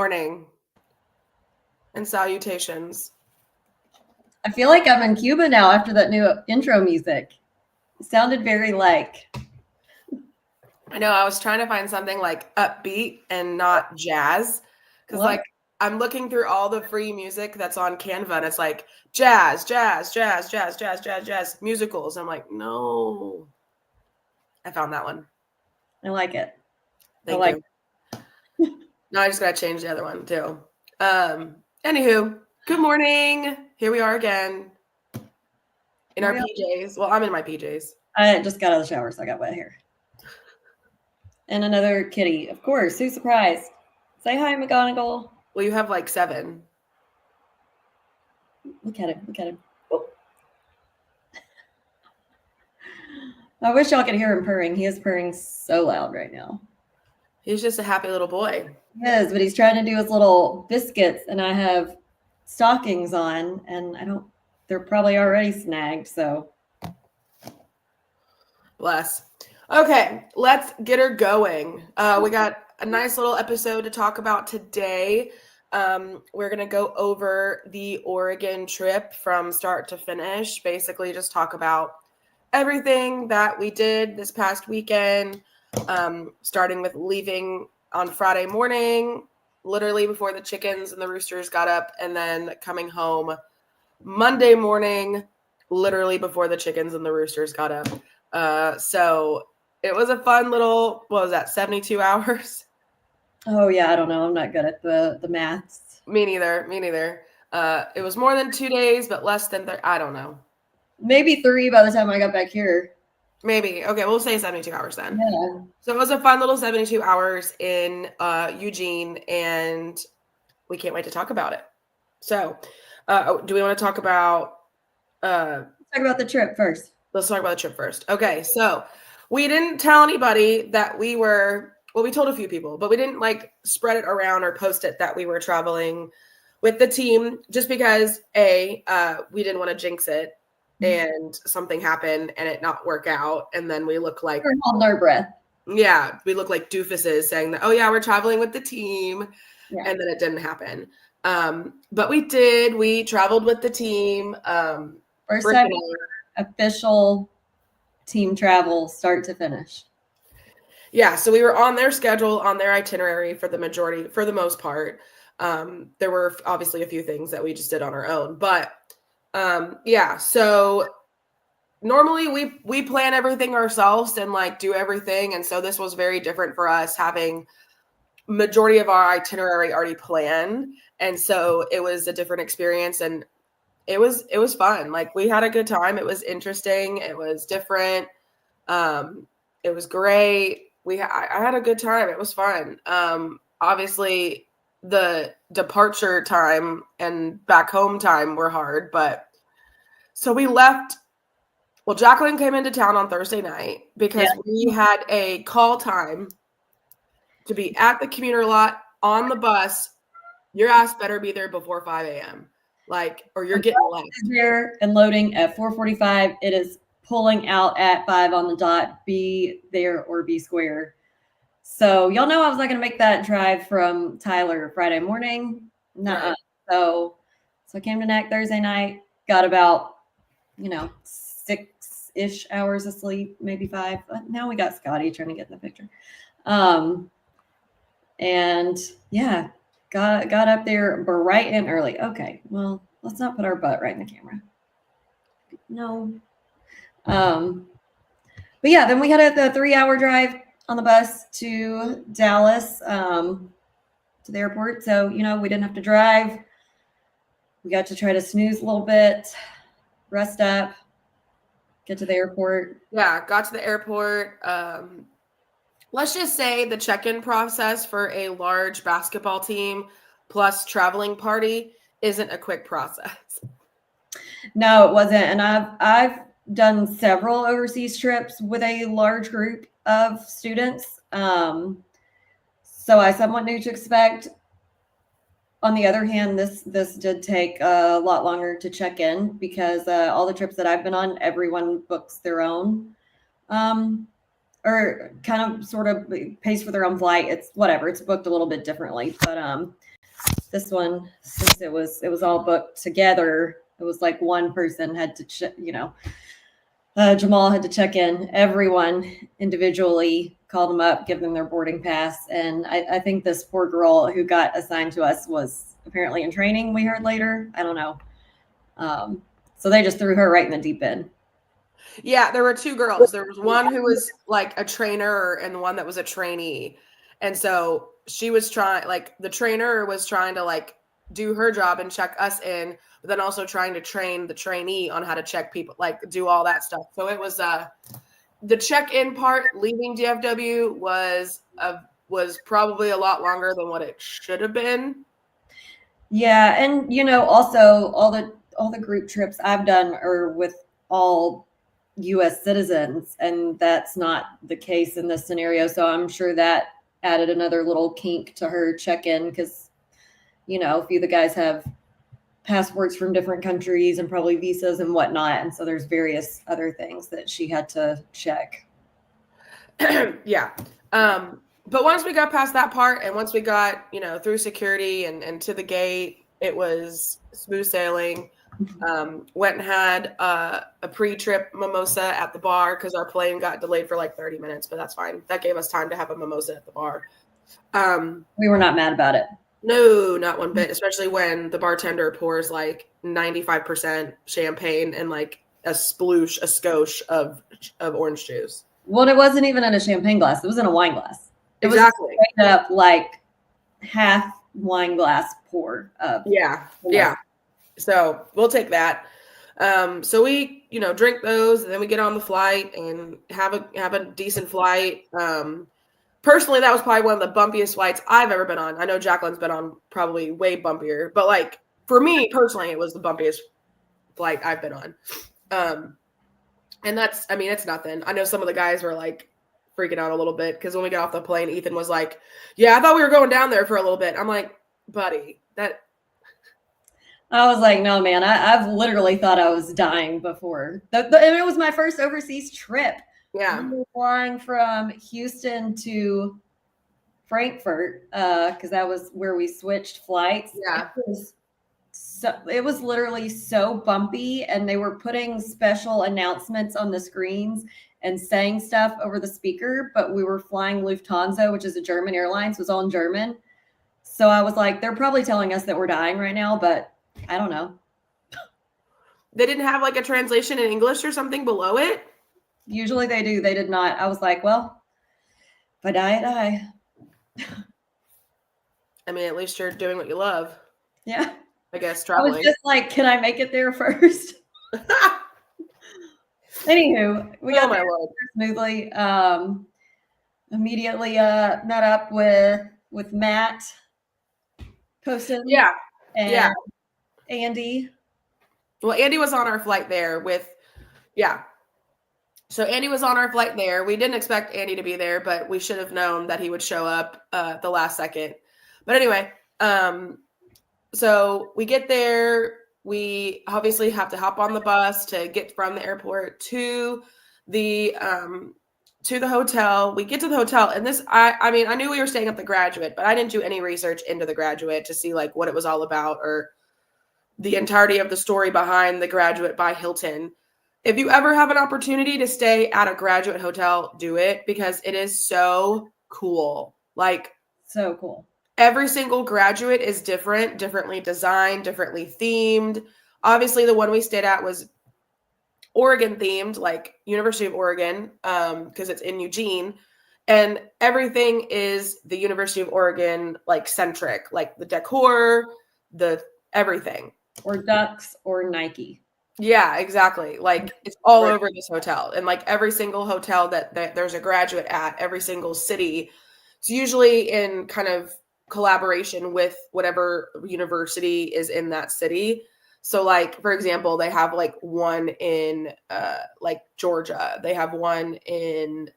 morning and salutations. I feel like I'm in Cuba now after that new intro music. It sounded very like. I know I was trying to find something like upbeat and not jazz because What? I'm looking through all the free music that's on Canva and it's like jazz, musicals. I'm like, no. I found that one. I like it. Thank you. No, I just gotta change the other one too. Anywho, good morning. Here we are again in our PJs. Well, I'm in my PJs. I just got out of the shower, so I got wet hair. And another kitty, of course. Who's surprised? Say hi, McGonagall. Well, you have like 7. Look at him. Look at him. Oh. I wish y'all could hear him purring. He is purring so loud right now. He's just a happy little boy. He is, but he's trying to do his little biscuits, and I have stockings on, and they're probably already snagged, so. Bless. Okay, let's get her going. We got a nice little episode to talk about today. We're going to go over the Oregon trip from start to finish, basically just talk about everything that we did this past weekend, starting with leaving on Friday morning, literally before the chickens and the roosters got up, and then coming home Monday morning, literally before the chickens and the roosters got up. So it was a fun little, what was that, 72 hours? Oh, yeah, I don't know. I'm not good at the maths. Me neither. It was more than 2 days, but less than, I don't know. Maybe 3 by the time I got back here. Maybe. Okay, we'll say 72 hours then. Yeah. So it was a fun little 72 hours in Eugene, and we can't wait to talk about it. So do we want to talk about... Let's talk about the trip first. Let's talk about the trip first. Okay, so we didn't tell anybody that we were... Well, we told a few people, but we didn't spread it around or post it that we were traveling with the team just because, we didn't want to jinx it and something happened and it not work out. And then we look like... We're holding our breath. Yeah, we look like doofuses saying that, oh, yeah, we're traveling with the team. Yeah. And then it didn't happen. But we did. We traveled with the team. First time official team travel, start to finish. Yeah, so we were on their schedule, on their itinerary for the most part. There were obviously a few things that we just did on our own, but yeah, so normally we plan everything ourselves and do everything. And so this was very different for us, having majority of our itinerary already planned. And so it was a different experience, and it was fun. We had a good time. It was interesting. It was different. It was great. I had a good time. It was fun. Obviously the departure time and back home time were hard, but so we left. Well, Jacqueline came into town on Thursday night because we had a call time to be at the commuter lot on the bus. Your ass better be there before 5 a.m. Or you're getting left. Here and loading at 4:45. It is pulling out at 5 on the dot. Be there or be square. So y'all know I was not going to make that drive from Tyler Friday morning. Nuh-uh. Right. So I came to NAC Thursday night, got about 6-ish hours of sleep, maybe 5. But now we got Scotty trying to get in the picture. And yeah, got up there bright and early. Okay, well, let's not put our butt right in the camera. No. But yeah, then we had a 3-hour drive on the bus to Dallas, to the airport. So, we didn't have to drive. We got to try to snooze a little bit, rest up, get to the airport. Yeah, got to the airport. Let's just say the check-in process for a large basketball team plus traveling party isn't a quick process. No, it wasn't. And I've done several overseas trips with a large group of students. So I somewhat knew to expect. On the other hand, this did take a lot longer to check in because all the trips that I've been on, everyone books their own. Or kind of sort of pays for their own flight. It's whatever. It's booked a little bit differently. But this one, since it was all booked together, it was like one person had to Jamal had to check in everyone individually, call them up, give them their boarding pass. And I think this poor girl who got assigned to us was apparently in training, we heard later. I don't know. So they just threw her right in the deep end. Yeah, there were two girls. There was one who was like a trainer and one that was a trainee. And so she was trying, like, the trainer was trying to like do her job and check us in, but then also trying to train the trainee on how to check people, like do all that stuff. So it was the check-in part leaving DFW was probably a lot longer than what it should have been. Yeah, and also all the group trips I've done are with all US citizens, and that's not the case in this scenario. So I'm sure that added another little kink to her check-in because a few of the guys have passports from different countries and probably visas and whatnot, and so there's various other things that she had to check. Yeah. But once we got past that part and once we got, through security and to the gate, it was smooth sailing. Went and had a pre-trip mimosa at the bar because our plane got delayed for like 30 minutes, but that's fine. That gave us time to have a mimosa at the bar. We were not mad about it. No, not one bit, especially when the bartender pours like 95% champagne and like a skosh of orange juice. Well, it wasn't even in a champagne glass. It was in a wine glass. It Exactly. was straight up like half wine glass pour of. Yeah. So we'll take that. So we, drink those and then we get on the flight and have a decent flight. Personally, that was probably one of the bumpiest flights I've ever been on. I know Jacqueline's been on probably way bumpier, but like for me personally, it was the bumpiest flight I've been on. And it's nothing. I know some of the guys were like freaking out a little bit because when we got off the plane, Ethan was like, "Yeah, I thought we were going down there for a little bit." I'm like, "Buddy, that." I was like, "No, man, I've literally thought I was dying before." And it was my first overseas trip. Yeah. We were flying from Houston to Frankfurt because that was where we switched flights. Yeah. It was literally so bumpy, and they were putting special announcements on the screens and saying stuff over the speaker, but we were flying Lufthansa, which is a German airline, so it was all in German. So I was like, they're probably telling us that we're dying right now, but I don't know. They didn't have like a translation in English or something below it? Usually they do. They did not. I was like, well, if I die, I die. I mean, at least you're doing what you love. Yeah. I guess traveling. I was just like, can I make it there first? Anywho, we got there smoothly. Immediately met up with Matt, Poston, and Andy. Well, Andy was on our flight there So Andy was on our flight there. We didn't expect Andy to be there, but we should have known that he would show up the last second. But anyway, so we get there. We obviously have to hop on the bus to get from the airport to the hotel. We get to the hotel, and this, I mean, I knew we were staying at the Graduate, but I didn't do any research into the Graduate to see like what it was all about or the entirety of the story behind the Graduate by Hilton. If you ever have an opportunity to stay at a Graduate hotel, do it because it is so cool. Like, so cool. Every single Graduate is different, differently designed, differently themed. Obviously, the one we stayed at was Oregon themed, like University of Oregon, because it's in Eugene. And everything is the University of Oregon, like centric, like the decor, the everything. Or Ducks or Nike. Yeah, exactly. Like it's all over this hotel. And like every single hotel that there's a Graduate at, every single city, it's usually in kind of collaboration with whatever university is in that city. So like, for example, they have like one in like Georgia. They have one in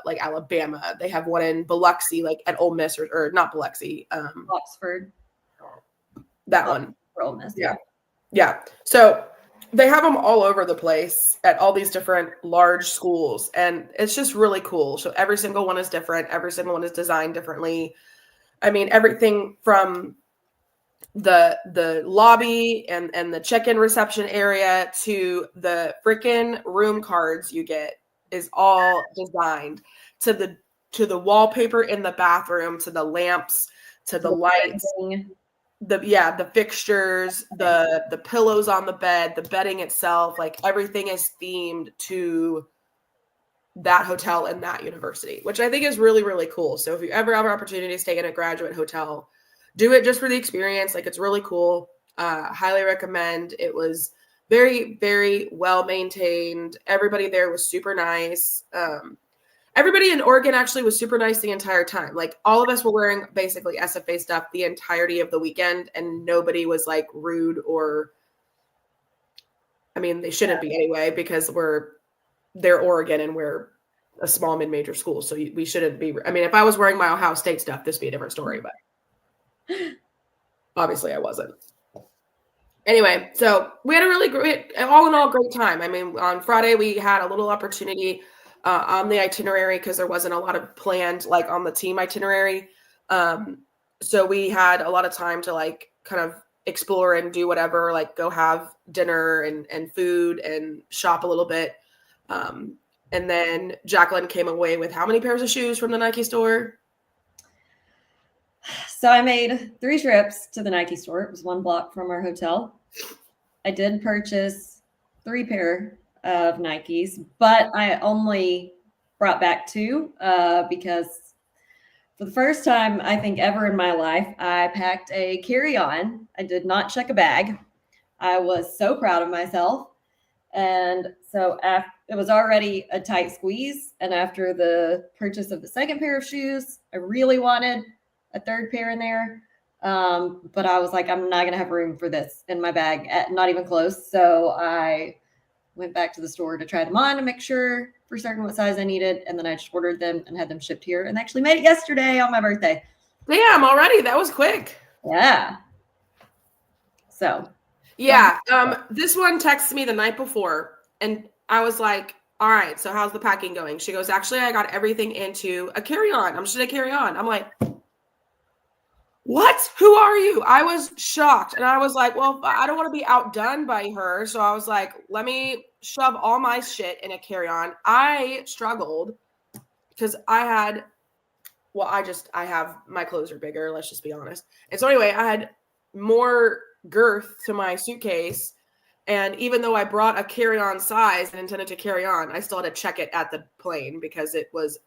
like Alabama. They have one in Biloxi, like at Ole Miss or not Biloxi. Oxford. That one. Ole Miss. Yeah. So they have them all over the place at all these different large schools. And it's just really cool. So every single one is different. Every single one is designed differently. I mean, everything from the lobby and the check-in reception area to the freaking room cards you get is all designed to the wallpaper in the bathroom, to the lamps, to the lights, the fixtures, the pillows on the bed, the bedding itself, like everything is themed to that hotel and that university, which I think is really, really cool. So if you ever have an opportunity to stay in a graduate hotel, do it just for the experience. Like, it's really cool. Highly recommend. It was very, very well maintained. Everybody there was super nice. Everybody in Oregon actually was super nice the entire time. Like, all of us were wearing basically SFA stuff the entirety of the weekend, and nobody was like rude or, I mean, they shouldn't be anyway, because they're Oregon and we're a small mid-major school. So we shouldn't be, I mean, if I was wearing my Ohio State stuff, this would be a different story, but obviously I wasn't. Anyway, so we had a really great, all in all, great time. I mean, on Friday, we had a little opportunity on the itinerary because there wasn't a lot of planned, like, on the team itinerary. So we had a lot of time to, like, kind of explore and do whatever, like go have dinner and food and shop a little bit. And then Jacqueline came away with how many pairs of shoes from the Nike store? So I made 3 trips to the Nike store. It was 1 block from our hotel. I did purchase 3 pair of Nikes, but I only brought back 2 because for the first time, I think, ever in my life, I packed a carry-on. I did not check a bag. I was so proud of myself. And so it was already a tight squeeze. And after the purchase of the second pair of shoes, I really wanted a 3rd pair in there. But I was like, I'm not going to have room for this in my bag, not even close. So I went back to the store to try them on to make sure for certain what size I needed. And then I just ordered them and had them shipped here, and actually made it yesterday on my birthday. Damn, already. That was quick. Yeah. So. Yeah. This one texted me the night before, and I was like, all right, so how's the packing going? She goes, actually, I got everything into a carry-on. I'm just going to carry on. I'm like, what? Who are you? I was shocked. And I was like, well, I don't want to be outdone by her. So I was like, let me shove all my shit in a carry-on. I struggled because I have my clothes are bigger. Let's just be honest. And so anyway, I had more girth to my suitcase. And even though I brought a carry-on size and intended to carry on, I still had to check it at the plane because it was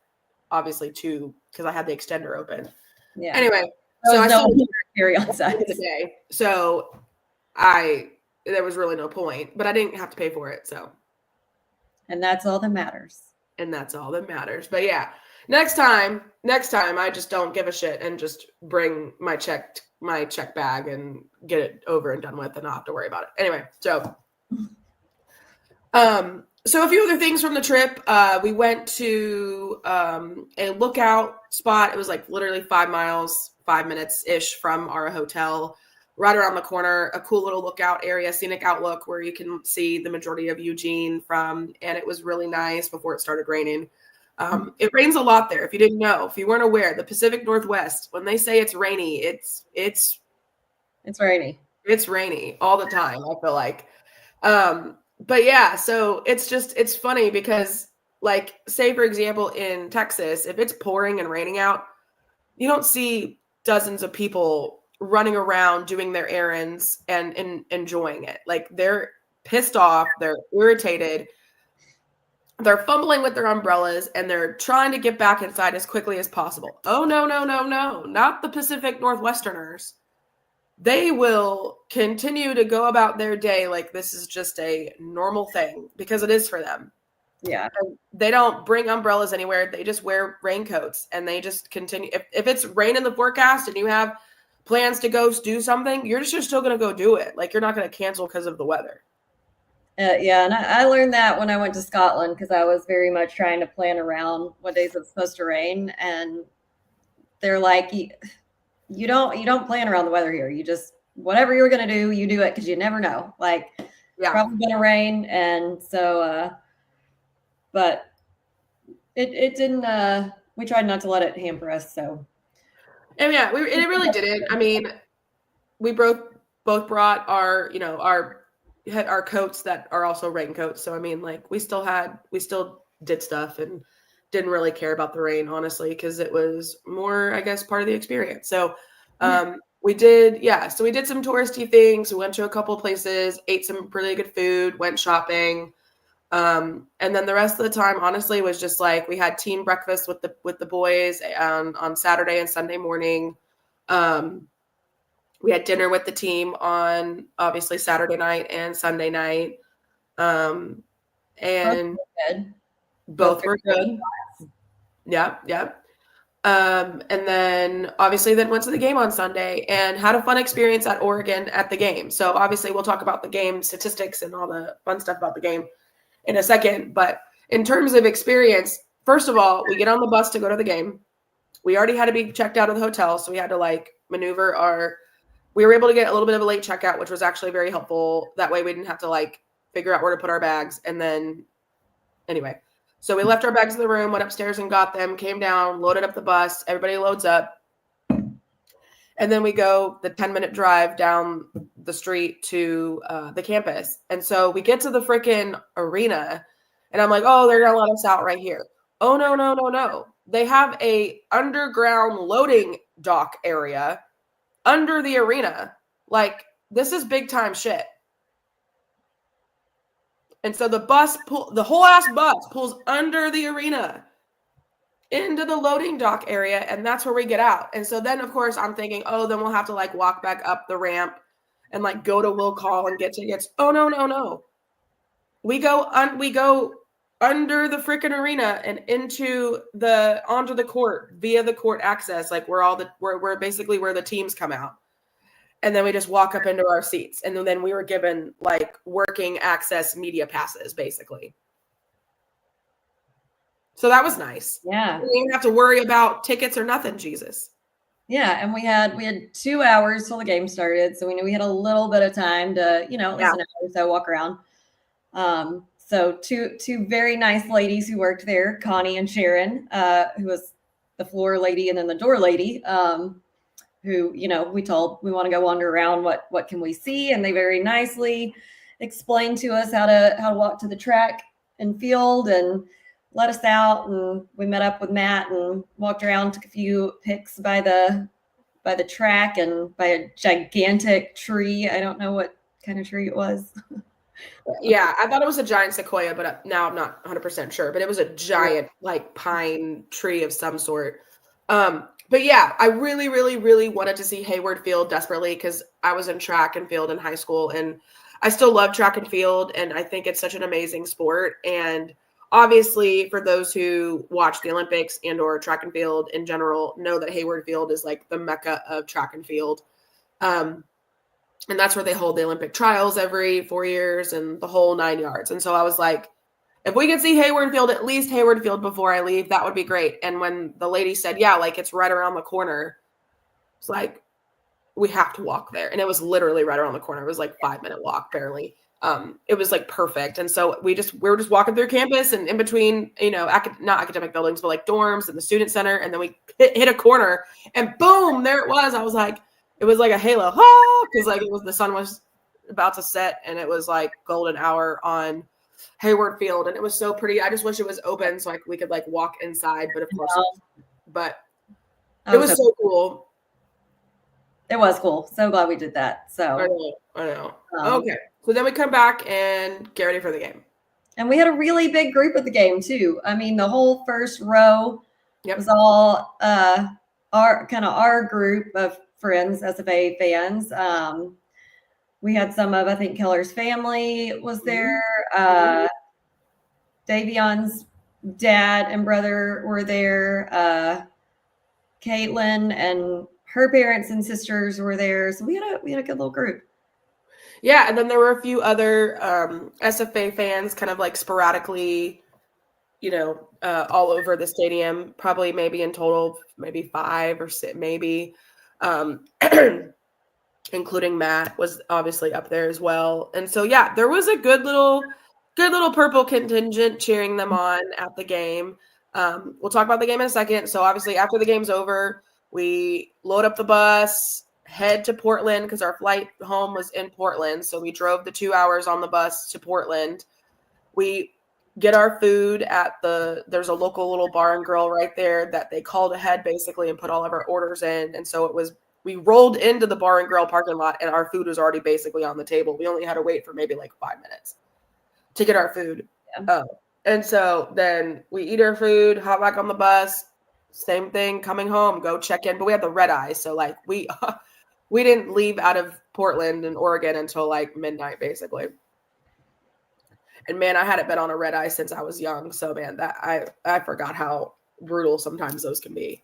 obviously because I had the extender open. Yeah. Anyway. So I still carry on size today. So there was really no point, but I didn't have to pay for it. So, and that's all that matters. But yeah, next time I just don't give a shit and just bring my check bag and get it over and done with, and not have to worry about it. Anyway, so so a few other things from the trip. We went to a lookout spot. It was like literally 5 miles, 5 minutes-ish from our hotel, right around the corner, a cool little lookout area, scenic outlook where you can see the majority of Eugene from, and it was really nice before it started raining. It rains a lot there. If you didn't know, if you weren't aware, the Pacific Northwest, when they say it's rainy, it's rainy. It's rainy all the time, I feel like. But yeah, so it's funny because, like, say for example, in Texas, if it's pouring and raining out, you don't see dozens of people running around doing their errands and enjoying it. Like, they're pissed off, they're irritated, they're fumbling with their umbrellas, and they're trying to get back inside as quickly as possible. Oh, no, not the Pacific Northwesterners. They will continue to go about their day like this is just a normal thing, because it is for them. Yeah. And they don't bring umbrellas anywhere. They just wear raincoats, and they just continue. If it's rain in the forecast and you have plans to go do something, you're just still going to go do it. Like, you're not going to cancel because of the weather. Yeah, and I learned that when I went to Scotland, because I was very much trying to plan around what days it's supposed to rain, and they're like, you don't plan around the weather here. You just, whatever you're going to do, you do it, because you never know. Like, it's probably going to rain. And so, but it didn't, we tried not to let it hamper us. So. And yeah, it really didn't. I mean, we both brought our, our coats that are also raincoats. So I mean, like we still did stuff and didn't really care about the rain, honestly, because it was more, I guess, part of the experience. So we did some touristy things. We went to a couple places, ate some really good food, went shopping. And then the rest of the time, honestly, was just like we had team breakfast with the boys on Saturday and Sunday morning. We had dinner with the team on obviously Saturday night and Sunday night. And both were good. Yeah, yeah. And then obviously then went to the game on Sunday and had a fun experience at Oregon at the game. So obviously we'll talk about the game statistics and all the fun stuff about the game in a second. But in terms of experience, first of all, we get on the bus to go to the game. We already had to be checked out of the hotel, so we had to like maneuver we were able to get a little bit of a late checkout, which was actually very helpful. That way we didn't have to like figure out where to put our bags. And then anyway, so we left our bags in the room, went upstairs and got them, came down, loaded up the bus. Everybody loads up. And then we go the 10-minute drive down the street to the campus. And so we get to the freaking arena and I'm like, oh, they're going to let us out right here. Oh, no, no, no, no. They have a underground loading dock area under the arena. Like, this is big time shit. And so the whole ass bus pulls under the arena into the loading dock area, and that's where we get out. And so then, of course, I'm thinking, oh, then we'll have to like walk back up the ramp and like go to Will Call and get tickets. Oh, no, no, no. We go under the freaking arena and onto the court via the court access, like we're basically where the teams come out. And then we just walk up into our seats. And then we were given like working access media passes, basically. So that was nice. Yeah. We didn't even have to worry about tickets or nothing, Jesus. Yeah. And we had 2 hours till the game started. So we knew we had a little bit of time to, at least an hour or so walk around. So two very nice ladies who worked there, Connie and Sharon, who was the floor lady and then the door lady, who, we told we want to go wander around. What can we see? And they very nicely explained to us how to walk to the track and field and let us out. And we met up with Matt and walked around, took a few pics by the track and by a gigantic tree. I don't know what kind of tree it was. Yeah, I thought it was a giant sequoia, but now I'm not 100% sure. But it was a giant, like, pine tree of some sort. But yeah, I really, really, really wanted to see Hayward Field desperately because I was in track and field in high school, and I still love track and field, and I think it's such an amazing sport. And obviously, for those who watch the Olympics and or track and field in general, know that Hayward Field is like the mecca of track and field. And that's where they hold the Olympic trials every 4 years and the whole 9 yards. And so I was like, if we could see Hayward Field, at least Hayward Field before I leave, that would be great. And when the lady said, yeah, like it's right around the corner, it's like, we have to walk there. And it was literally right around the corner. It was like 5-minute walk, barely. It was like perfect. And so we were just walking through campus and in between, not academic buildings, but like dorms and the student center. And then we hit a corner and boom, there it was. I was like, it was like a halo, because like the sun was about to set and it was like golden hour on Hayward Field, and it was so pretty. I just wish it was open so we could like walk inside, but of course, it was so cool. It was cool. So glad we did that. So I know. Okay, so then we come back and get ready for the game, and we had a really big group at the game too. I mean, the whole first row was all our group of friends, SFA fans. We had some of, I think, Keller's family was there. Davion's dad and brother were there. Caitlin and her parents and sisters were there. So we had a good little group. Yeah, and then there were a few other SFA fans kind of like sporadically, all over the stadium, probably maybe in total, maybe 5 or 6, maybe. Including Matt was obviously up there as well. And so, yeah, there was a good little purple contingent cheering them on at the game. We'll talk about the game in a second. So obviously after the game's over, we load up the bus, head to Portland because our flight home was in Portland. So we drove the 2 hours on the bus to Portland. We get our food at there's a local little bar and grill right there that they called ahead basically and put all of our orders in. And so we rolled into the bar and grill parking lot and our food was already basically on the table. We only had to wait for maybe like 5 minutes to get our food. Yeah. And so then we eat our food, hop back on the bus, same thing, coming home, go check in. But we had the red eye. So like we didn't leave out of Portland and Oregon until like midnight basically. And man, I hadn't been on a red eye since I was young. So man, that I forgot how brutal sometimes those can be.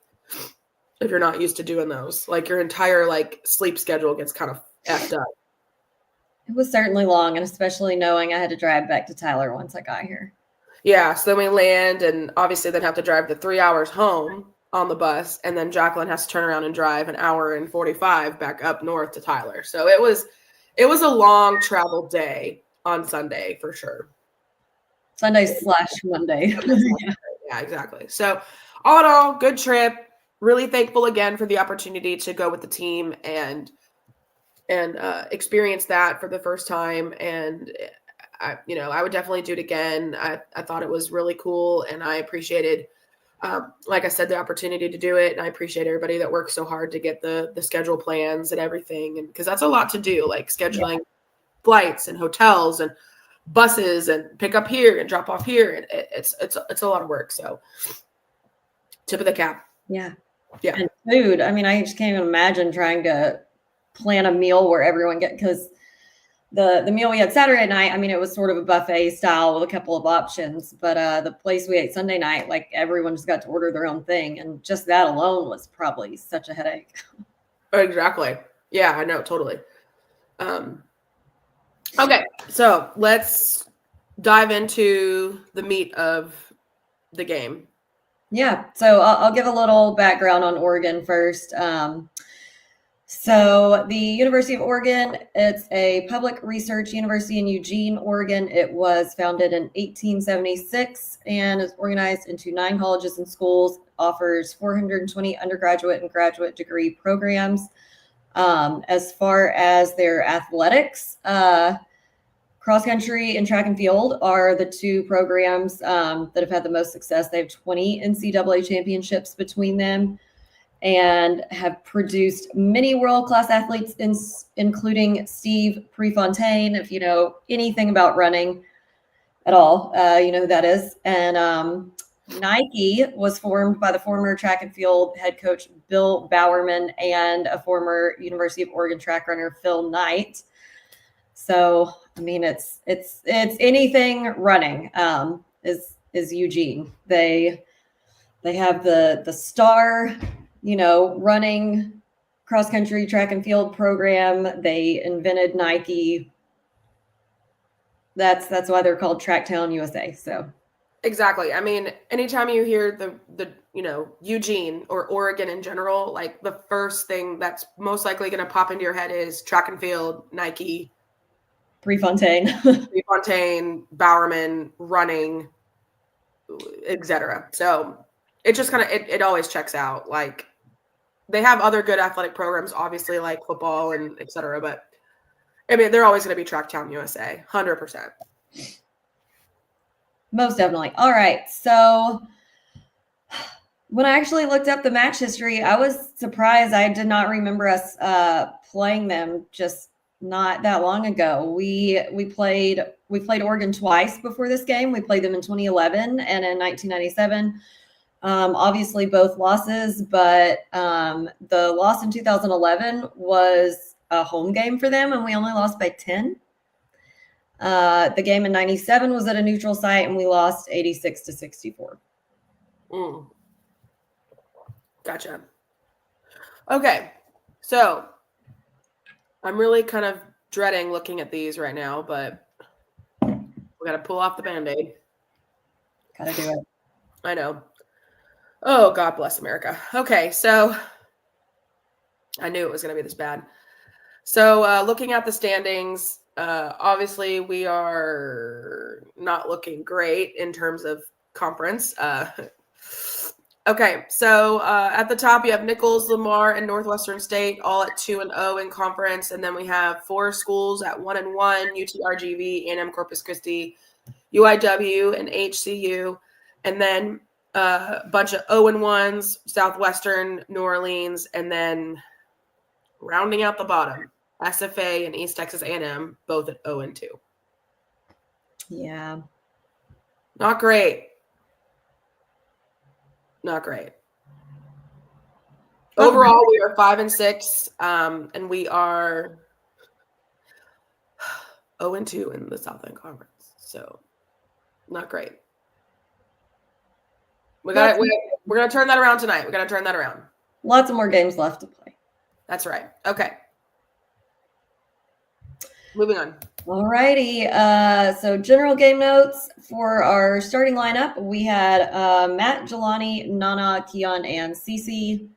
If you're not used to doing those, like your entire like sleep schedule gets kind of effed up. It was certainly long, and especially knowing I had to drive back to Tyler once I got here. Yeah, so then we land and obviously then have to drive the 3 hours home on the bus, and then Jacqueline has to turn around and drive an hour and 45 back up north to Tyler. So it was a long travel day on Sunday for sure. Sunday/Monday. Yeah, exactly. So all in all, good trip. Really thankful again for the opportunity to go with the team and experience that for the first time. And I would definitely do it again. I thought it was really cool, and I appreciated, like I said, the opportunity to do it. And I appreciate everybody that works so hard to get the schedule plans and everything. And because that's a lot to do, like scheduling flights and hotels and buses and pick up here and drop off here. And it's a lot of work. So tip of the cap. Yeah. Yeah. And food. I mean, I just can't even imagine trying to plan a meal where everyone because the meal we had Saturday night, I mean, it was sort of a buffet style with a couple of options, but the place we ate Sunday night, like everyone just got to order their own thing. And just that alone was probably such a headache. Exactly. Yeah, I know. Totally. Okay. So let's dive into the meat of the game. Yeah. So I'll give a little background on Oregon first. So the University of Oregon, it's a public research university in Eugene, Oregon. It was founded in 1876 and is organized into 9 colleges and schools, offers 420 undergraduate and graduate degree programs. As far as their athletics, cross country and track and field are the 2 programs that have had the most success. They have 20 NCAA championships between them and have produced many world-class athletes, including Steve Prefontaine. If you know anything about running at all, you know who that is. And Nike was formed by the former track and field head coach Bill Bowerman and a former University of Oregon track runner Phil Knight. So, I mean, it's anything running is Eugene. They have the star, running cross country track and field program. They invented Nike. That's why they're called Tracktown USA. So exactly. I mean, anytime you hear the Eugene or Oregon in general, like the first thing that's most likely going to pop into your head is track and field, Nike, Prefontaine, Bowerman, running, etc. So it just kind of it always checks out. Like they have other good athletic programs, obviously, like football and etc. But I mean, they're always going to be Tracktown USA, 100%. Most definitely. All right. So when I actually looked up the match history, I was surprised. I did not remember us playing them just not that long ago. We played Oregon twice before this game. We played them in 2011 and in 1997. Obviously both losses, but the loss in 2011 was a home game for them, and we only lost by 10. The game in 97 was at a neutral site, and we lost 86-64. Gotcha. Okay, so I'm really kind of dreading looking at these right now, but we got to pull off the Band-Aid. Gotta do it. I know. Oh, God bless America. Okay, so I knew it was going to be this bad. So looking at the standings, obviously we are not looking great in terms of conference. Okay, so at the top you have Nichols, Lamar, and Northwestern State, all at 2-0 in conference, and then we have 4 schools at 1-1: UTRGV, A&M Corpus Christi, UIW, and HCU, and then a bunch of 0-1s: Southwestern, New Orleans, and then rounding out the bottom, SFA and East Texas A&M, both at 0-2. Yeah. Not great. Not great. Overall, we are 5-6, and we are 0-2 in the Southland Conference. So, not great. We're gonna turn that around tonight. We're gonna turn that around. Lots of more games left to play. That's right. Okay. Moving on. All righty. So general game notes for our starting lineup. We had Matt, Jelani, Nana, Keon, and Cece.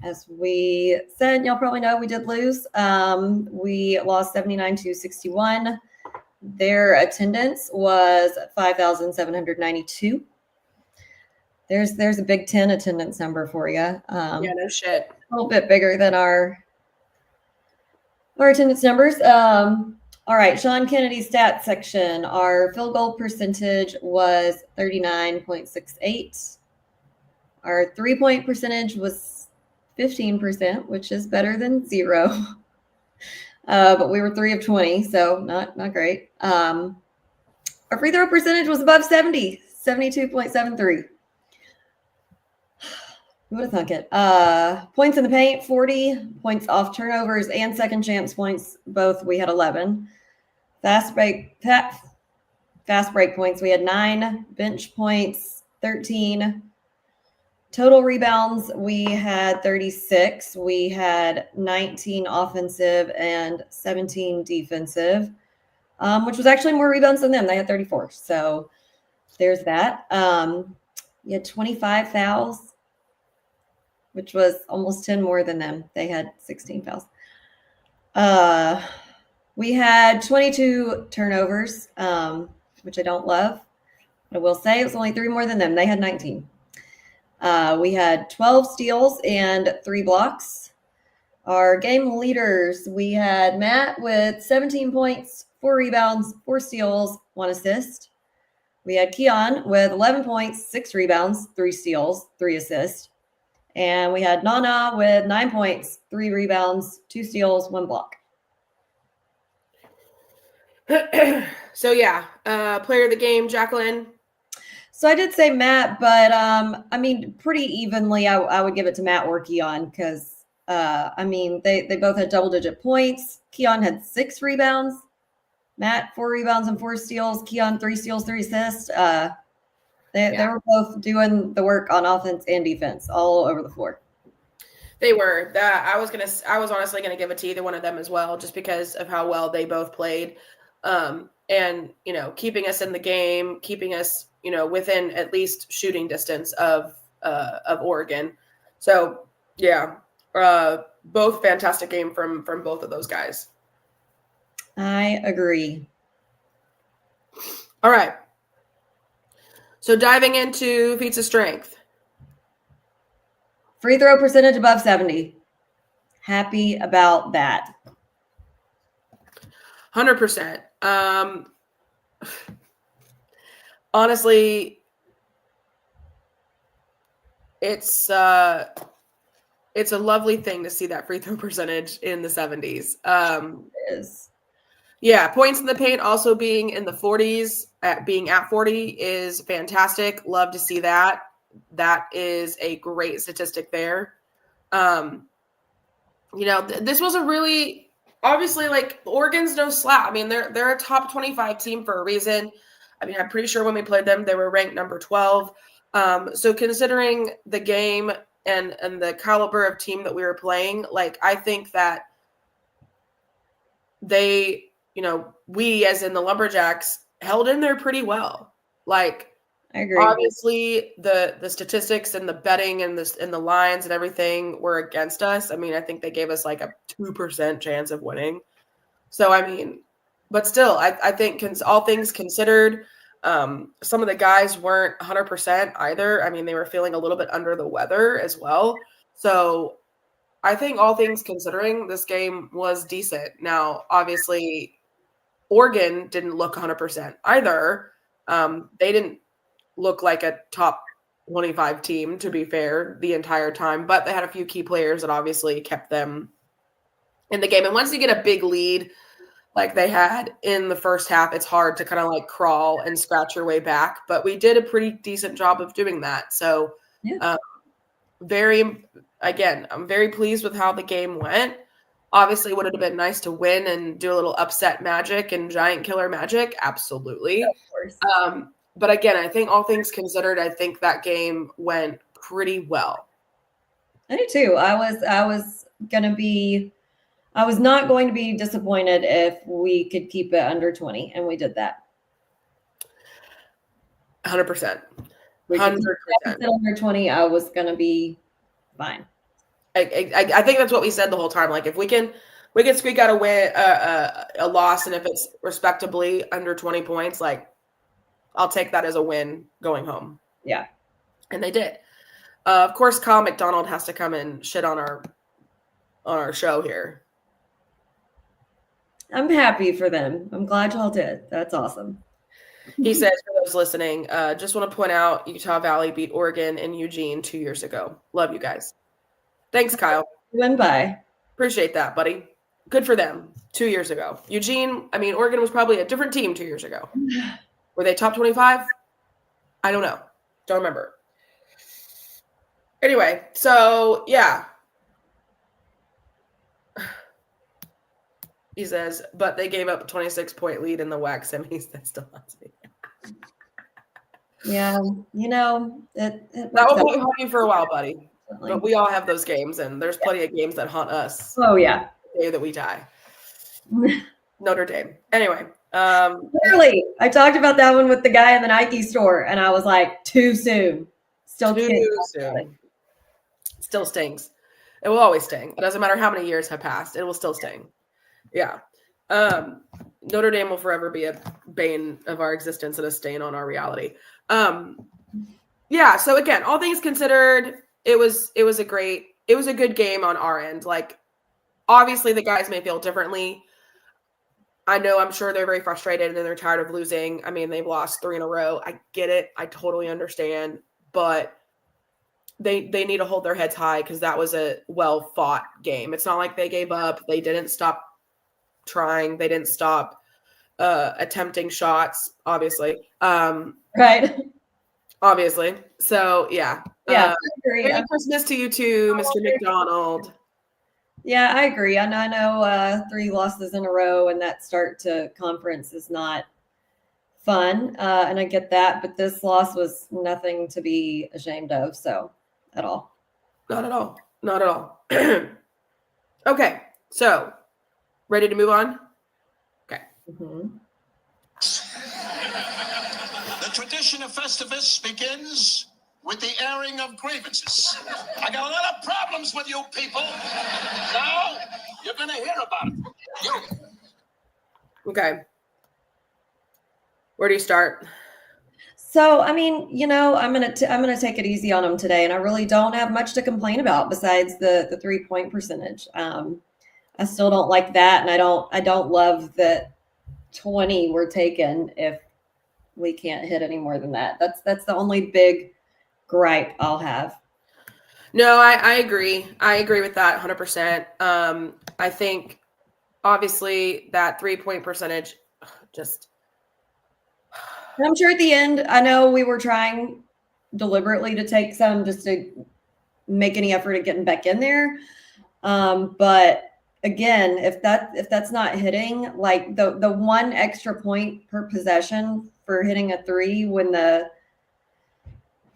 As we said, y'all probably know we did lose. We lost 79-61. Their attendance was 5,792. There's a Big Ten attendance number for you. Yeah, no shit. A little bit bigger than our attendance numbers. All right, Sean Kennedy's stats section. Our field goal percentage was 39.68. Our 3-point percentage was 15%, which is better than 0. But we were 3 of 20, so not great. Our free throw percentage was above 70, 72.73. Who would have thunk it? Points in the paint, 40. Points off turnovers and second chance points, both we had 11. Fast break points, we had 9. Bench points, 13. Total rebounds, we had 36. We had 19 offensive and 17 defensive, which was actually more rebounds than them. They had 34. So there's that. You had 25 fouls, which was almost 10 more than them. They had 16 fouls. We had 22 turnovers, which I don't love. But I will say it was only 3 more than them. They had 19. We had 12 steals and 3 blocks. Our game leaders, we had Matt with 17 points, 4 rebounds, 4 steals, 1 assist. We had Keon with 11 points, 6 rebounds, 3 steals, 3 assists. And we had Nana with 9 points, 3 rebounds, 2 steals, 1 block. So, yeah, player of the game, Jacqueline. So I did say Matt, but I mean, pretty evenly, I would give it to Matt or Keon because, I mean, they both had double-digit points. Keon had 6 rebounds. Matt, 4 rebounds and 4 steals. Keon, 3 steals, 3 assists. They were both doing the work on offense and defense all over the floor. They were. I was honestly gonna give it to either one of them as well, just because of how well they both played, and keeping us in the game, keeping us within at least shooting distance of Oregon. So yeah, both fantastic game from both of those guys. I agree. All right. So diving into feats of strength. Free throw percentage above 70. Happy about that. 100%. Honestly, it's a lovely thing to see that free throw percentage in the 70s. It is. Yeah, points in the paint also being in the 40s, being at 40 is fantastic. Love to see that. That is a great statistic there. This was a really, obviously, like, Oregon's no slouch. I mean, they're a top 25 team for a reason. I mean, I'm pretty sure when we played them, they were ranked number 12. So considering the game and the caliber of team that we were playing, like, I think that they, we as in the Lumberjacks held in there pretty well. Like, I agree. Obviously the statistics and the betting and the lines and everything were against us. I mean, I think they gave us like a 2% chance of winning. So, I mean, but still, I think all things considered, Some of the guys weren't 100% either. I mean, they were feeling a little bit under the weather as well. So I think all things considering, this game was decent. Now, obviously, Oregon didn't look 100% either. They didn't look like a top 25 team, to be fair, the entire time, but they had a few key players that obviously kept them in the game. And once you get a big lead like they had in the first half, it's hard to kind of like crawl and scratch your way back. But we did a pretty decent job of doing that. So, Yeah. I'm very pleased with how the game went. Obviously, would it have been nice to win and do a little upset magic and giant killer magic? Absolutely. Of course. But again, I think all things considered, I think that game went pretty well. I do too. I was not going to be disappointed if we could keep it under 20, and we did that. 100%. We could keep it under 20, I was going to be fine. I think that's what we said the whole time. Like if we can squeak out a loss, and if it's respectably under 20 points, like I'll take that as a win going home. Yeah. And they did. Of course, Kyle McDonald has to come and shit on our show here. I'm happy for them. I'm glad y'all did. That's awesome. He says, for those listening, just want to point out Utah Valley beat Oregon and Eugene 2 years ago. Love you guys. Thanks, Kyle. Went by. Appreciate that, buddy. Good for them. 2 years ago. Oregon was probably a different team 2 years ago. Were they top 25? I don't know. Don't remember. Anyway, so yeah. He says, but they gave up a 26-point lead in the WAC semis. That's still not me. Yeah, it that will hold you for a while, buddy. But we all have those games, and there's plenty of games that haunt us. Oh yeah, the day that we die. Notre Dame. Anyway, literally, I talked about that one with the guy in the Nike store, and I was like, too soon. Still too soon. Still stings. It will always sting. It doesn't matter how many years have passed. It will still sting. Yeah. Notre Dame will forever be a bane of our existence and a stain on our reality. Yeah. So again, all things considered, it was a good game on our end. Like, obviously the guys may feel differently. I'm sure they're very frustrated and they're tired of losing. I mean, they've lost 3 in a row. I get it. I totally understand, but they need to hold their heads high because that was a well-fought game. It's not like they gave up. They didn't stop trying. They didn't stop attempting shots, obviously. Right. Obviously. So, yeah. Yeah, I agree. Merry Christmas to you too, Mr. McDonald. Yeah, I agree. I know 3 losses in a row and that start to conference is not fun, and I get that, but this loss was nothing to be ashamed of, so at all. Not at all. Not at all. Okay, so ready to move on? Okay. Mm-hmm. The tradition of Festivus begins with the airing of grievances. I got a lot of problems with you people. Now you're going to hear about it. You. Okay. Where do you start? So, I'm gonna take it easy on them today, and I really don't have much to complain about besides the 3-point percentage. I still don't like that, and I don't love that 20 were taken if we can't hit any more than that. That's the only big gripe I'll have. No, I agree. I agree with that 100%. I think obviously that 3-point percentage just. I'm sure at the end, I know we were trying deliberately to take some just to make any effort at getting back in there. But again, if that's not hitting, like the 1 extra point per possession for hitting a 3 when the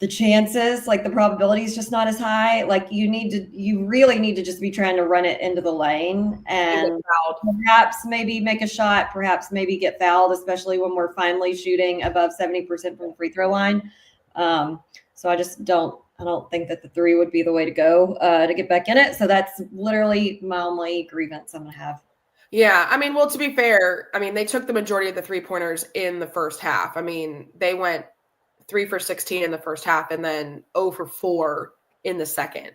chances, like the probability is just not as high. Like you really need to just be trying to run it into the lane and perhaps maybe make a shot, perhaps maybe get fouled, especially when we're finally shooting above 70% from the free throw line. So I don't think that the 3 would be the way to go to get back in it. So that's literally my only grievance I'm going to have. Yeah, I mean, well, to be fair, I mean, they took the majority of the 3-pointers in the first half. I mean, they went 3 for 16 in the first half and then 0 for 4 in the second.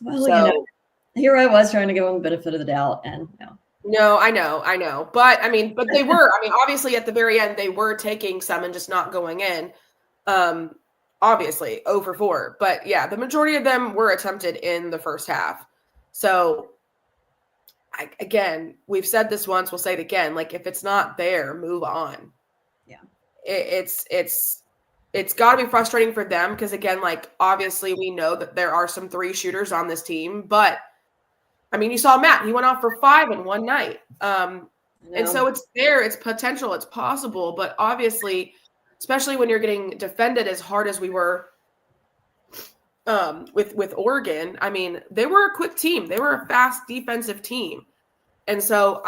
Well, So here I was trying to give them the benefit of the doubt, and no. no, I know. But I mean, but they were, I mean, obviously at the very end, they were taking some and just not going in. Obviously 0 for 4. But yeah, the majority of them were attempted in the first half. So again, we've said this once, we'll say it again. Like, if it's not there, move on. Yeah. It's got to be frustrating for them because, again, like, obviously we know that there are some 3 shooters on this team, but I mean, you saw Matt, he went off for 5 in one night. And so it's there, it's potential, it's possible, but obviously, especially when you're getting defended as hard as we were with Oregon, I mean, they were a quick team. They were a fast defensive team. And so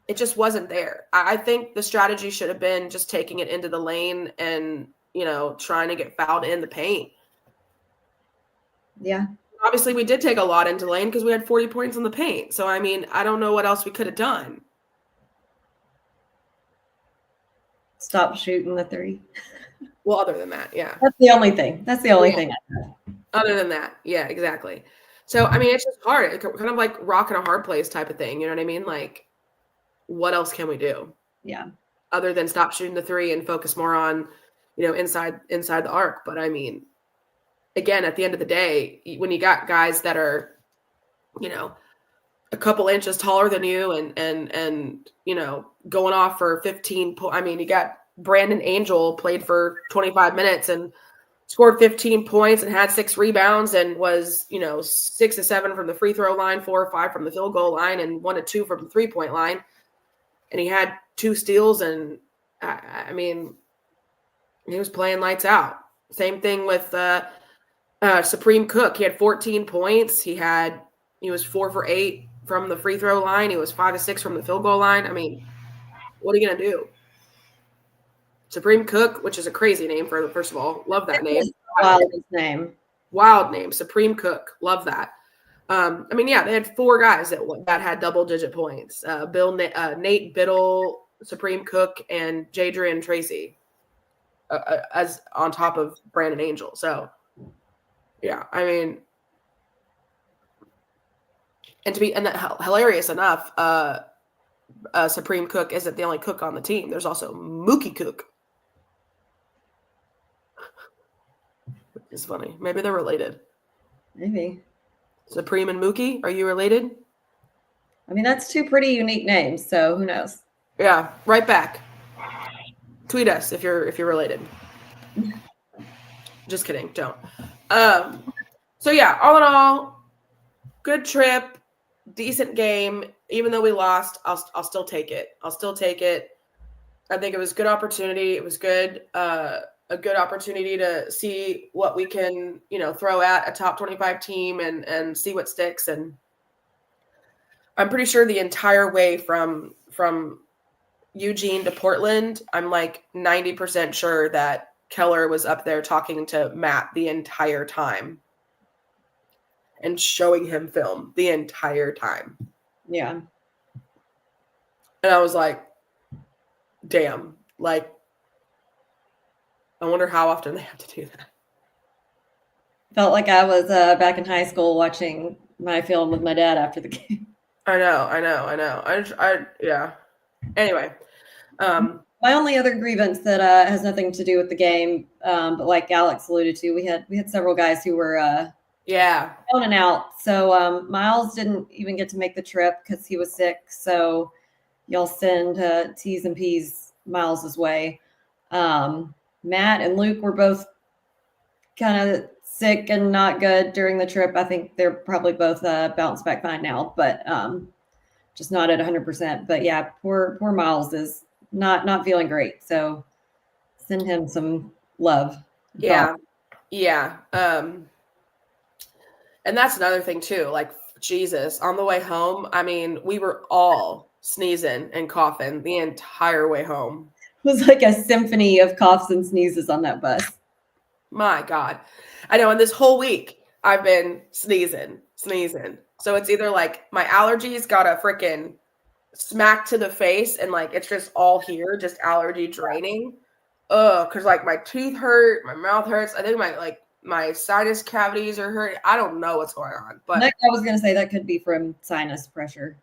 it just wasn't there. I think the strategy should have been just taking it into the lane and, trying to get fouled in the paint. Yeah. Obviously, we did take a lot into lane because we had 40 points in the paint. So, I mean, I don't know what else we could have done. Stop shooting the 3. Well, other than that, yeah. That's the only thing. That's the only thing. Other than that, yeah, exactly. So, I mean, it's just hard. It's kind of like rock in a hard place type of thing. You know what I mean? Like, what else can we do? Yeah. Other than stop shooting the 3 and focus more on, inside the arc. But I mean, again, at the end of the day, when you got guys that are, a couple inches taller than you and going off for 15 points. I mean, you got Brandon Angel played for 25 minutes and scored 15 points and had 6 rebounds and was, 6 to 7 from the free throw line, 4 or 5 from the field goal line, and 1 to 2 from the 3-point line. And he had 2 steals, and I mean, he was playing lights out. Same thing with Supreme Cook. He had 14 points. He was 4 for 8 from the free throw line. He was 5 to 6 from the field goal line. I mean, what are you going to do? Supreme Cook, which is a crazy name first of all. Love that name. Wild name. Supreme Cook. Love that. I mean, yeah, they had 4 guys that had double-digit points. Nate Biddle, Supreme Cook, and Jadrian Tracy as on top of Brandon Angel. So, yeah, I mean, and hilarious enough, Supreme Cook isn't the only cook on the team. There's also Mookie Cook. It's funny. Maybe they're related. Maybe. Supreme and Mookie, are you related? I mean, that's 2 pretty unique names, so who knows? Yeah, right back. Tweet us if you're related. Just kidding, don't. So yeah, all in all, good trip, decent game. Even though we lost, I'll still take it. I'll still take it. I think it was a good opportunity. It was good. A good opportunity to see what we can, throw at a top 25 team and see what sticks. And I'm pretty sure the entire way from Eugene to Portland, I'm like 90% sure that Keller was up there talking to Matt the entire time and showing him film the entire time. Yeah. And I was like, damn, like, I wonder how often they have to do that. Felt like I was back in high school watching my film with my dad after the game. I know. Yeah. Anyway. My only other grievance that has nothing to do with the game, but like Alex alluded to, we had several guys who were down and out. So Miles didn't even get to make the trip because he was sick. So y'all send T's and P's Miles' way. Matt and Luke were both kind of sick and not good during the trip. I think they're probably both bounced back fine now, but just not at 100%. But yeah, poor Miles is not feeling great. So send him some love. Yeah. And that's another thing too. Like, Jesus, on the way home, I mean, we were all sneezing and coughing the entire way home. It was like a symphony of coughs and sneezes on that bus. My God. I know. And this whole week I've been sneezing So it's either like my allergies got a freaking smack to the face and like it's just all here, just allergy draining. Because like my teeth hurt, my mouth hurts. I think my sinus cavities are hurting. I don't know what's going on, but I was going to say that could be from sinus pressure,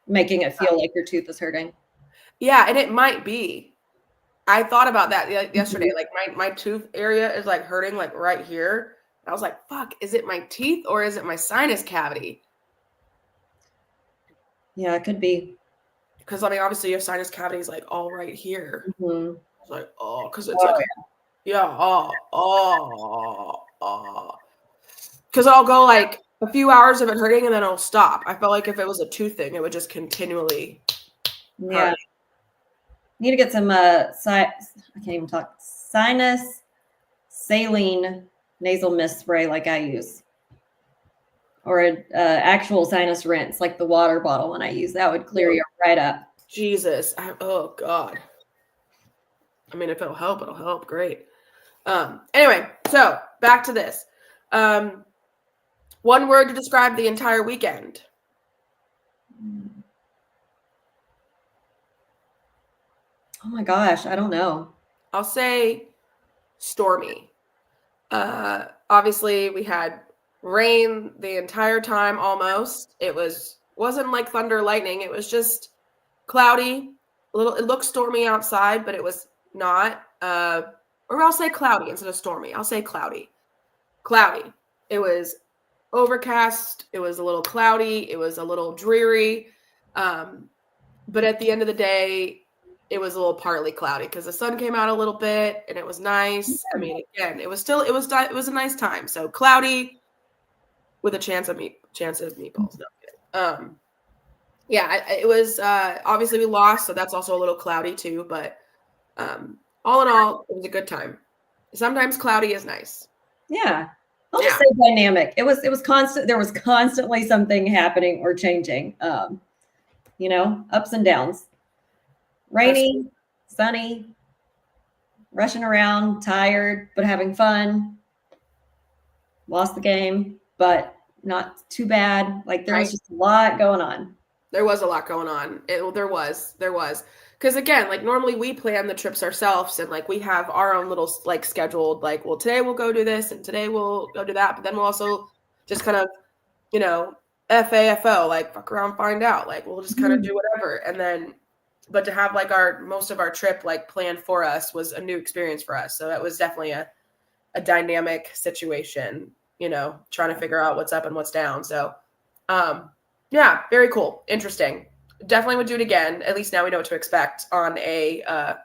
making it feel like your tooth is hurting. Yeah, and it might be. I thought about that yesterday. Like my tooth area is like hurting like right here. I was like, fuck, is it my teeth or is it my sinus cavity? Yeah, it could be. Because I mean, obviously your sinus cavity is like all right here. Mm-hmm. It's like, oh, because it's like, yeah, because I'll go like a few hours of it hurting and then it'll stop. I felt like if it was a tooth thing, it would just continually hurt. You need to get some I can't even talk. Sinus saline nasal mist spray like I use, or an actual sinus rinse like the water bottle one I use. That would clear you right up. Jesus, oh God. I mean, if it'll help. Great. Anyway, so back to this. One word to describe the entire weekend. Oh my gosh, I don't know. I'll say stormy. Obviously we had rain the entire time almost. It wasn't like thunder, lightning. It was just cloudy. It looked stormy outside, but it was not. Or I'll say cloudy instead of stormy. I'll say cloudy. Cloudy. It was overcast. It was a little cloudy. It was a little dreary. But at the end of the day, it was a little partly cloudy because the sun came out a little bit and it was nice. I mean, again, it was a nice time. So cloudy with a chance of meatballs. No, yeah, it was obviously we lost, so that's also a little cloudy too. But all in all, it was a good time. Sometimes cloudy is nice. Yeah. I'll just say dynamic. It was constant. There was constantly something happening or changing. Ups and downs. Rainy, sunny, rushing around, tired, but having fun. Lost the game, but not too bad. Like there was just a lot going on. There was a lot going on. There was. Because again, like normally we plan the trips ourselves and like we have our own little like scheduled, like, well, today we'll go do this and today we'll go do that. But then we'll also just kind of, FAFO, like fuck around, find out. Like we'll just kind of do whatever. And then, but to have like most of our trip like planned for us was a new experience for us. So that was definitely a dynamic situation, trying to figure out what's up and what's down. So, yeah, very cool. Interesting. Definitely would do it again. At least now we know what to expect on a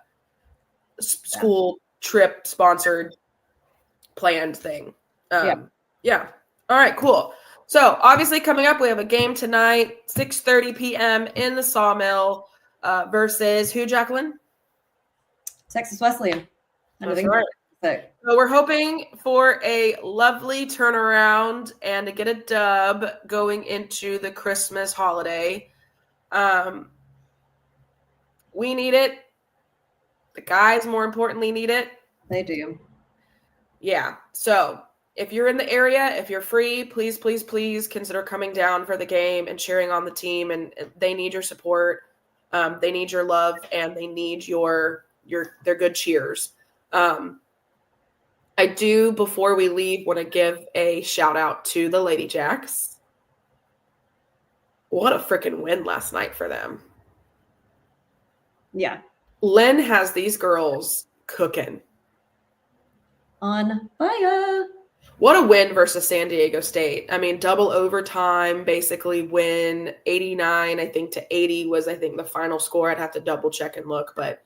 school trip sponsored planned thing. Yeah. All right, cool. So obviously coming up, we have a game tonight, 6:30 p.m. in the Sawmill versus who, Jacqueline? Texas Wesleyan. That's right. So we're hoping for a lovely turnaround and to get a dub going into the Christmas holiday. We need it. The guys, more importantly, need it. They do. Yeah. So if you're in the area, if you're free, please, please, please consider coming down for the game and cheering on the team. And they need your support. They need your love and they need their good cheers. I do, before we leave, want to give a shout out to the Lady Jacks. What a freaking win last night for them. Yeah. Lynn has these girls cooking. On fire. What a win versus San Diego State. I mean, double overtime, basically win 89, I think, to 80 was, I think, the final score. I'd have to double check and look, but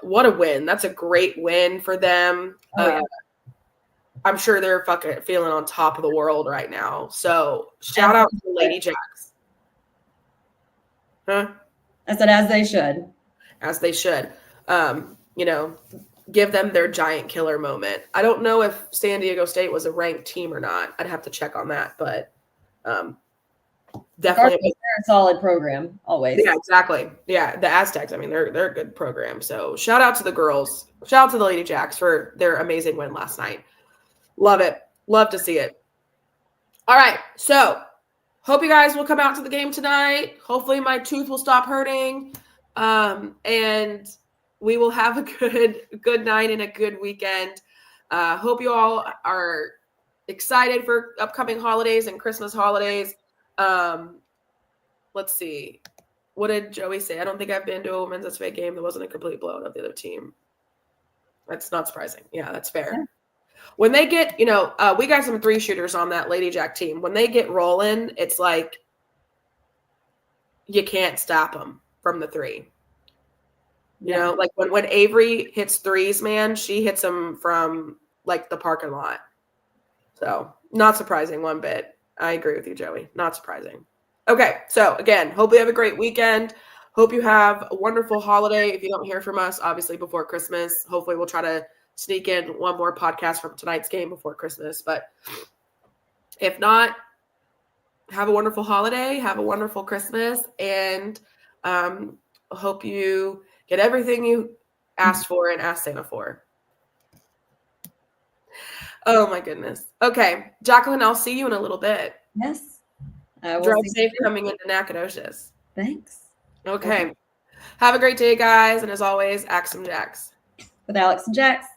what a win. That's a great win for them. I'm sure they're fucking feeling on top of the world right now. So shout out to the Lady Jacks. Huh? I said, as they should. As they should. Give them their giant killer moment. I don't know if San Diego State was a ranked team or not. I'd have to check on that, but definitely they're a solid program always. Yeah, exactly. Yeah, the Aztecs, I mean, they're a good program. So shout out to the girls. Shout out to the Lady Jacks for their amazing win last night. Love it. Love to see it. All right. So hope you guys will come out to the game tonight. Hopefully my tooth will stop hurting. And we will have a good night and a good weekend. Hope you all are excited for upcoming holidays and Christmas holidays. Let's see. What did Joey say? I don't think I've been to a women's SFA game that wasn't a complete blowout of the other team. That's not surprising. Yeah, that's fair. Yeah. When they get, we got some 3-shooters on that Lady Jack team. When they get rolling, it's like you can't stop them from the 3. You know, like when Avery hits 3s, man, she hits them from like the parking lot. So not surprising one bit. I agree with you, Joey. Not surprising. Okay. So again, hope you have a great weekend. Hope you have a wonderful holiday. If you don't hear from us, obviously before Christmas, hopefully we'll try to sneak in one more podcast from tonight's game before Christmas. But if not, have a wonderful holiday. Have a wonderful Christmas. And hope you get everything you asked for and asked Santa for. Oh, my goodness. Okay. Jacqueline, I'll see you in a little bit. Yes. Drive safe coming into Nacogdoches. Thanks. Okay. Have a great day, guys. And as always, Axe 'em Jacks. With Alex and Jax.